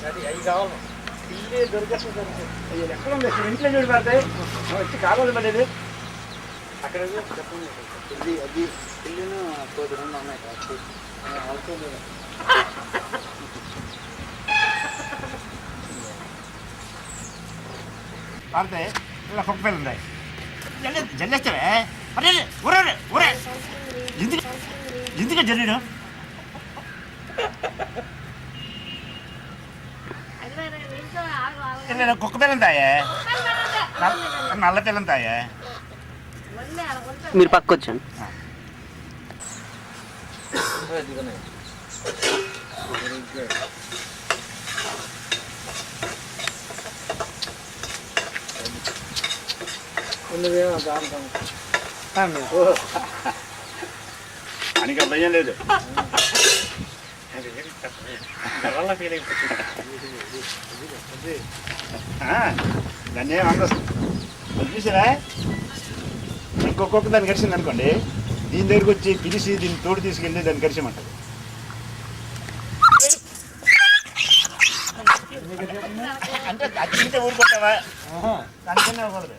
అది అవి కావాలి పిల్లి దొరికేస్తుంది అయ్యి ఎక్కడ ఉంది ఇంట్లో చూడు పడతాయి వచ్చి కావాలి పడేది అక్కడ చెప్పండి పిల్లి అది పిల్లిను కోతి రెండు ఉన్నాయి పడితే ఇలా కుక్క పిల్లలు ఉన్నాయి జల్లేస్తావే అరే ఊరే ఊరే ఎందుకు జల్లేడు కుక్క పిల్లలు తాయే నల్ల పిల్లలు తాయే మీరు పక్క వచ్చాను అని భయం లేదు దాన్ని ఏం అందదు చూసారా ఇంకొక దాన్ని కరిచింది అనుకోండి దీని దగ్గరికి వచ్చి పిలిచి దీన్ని తోడు తీసుకెళ్ళి దాన్ని కరిచమంటారు అంటే అది తింటే ఊరుకుంటావా దానికన్నా అవ్వకూడదు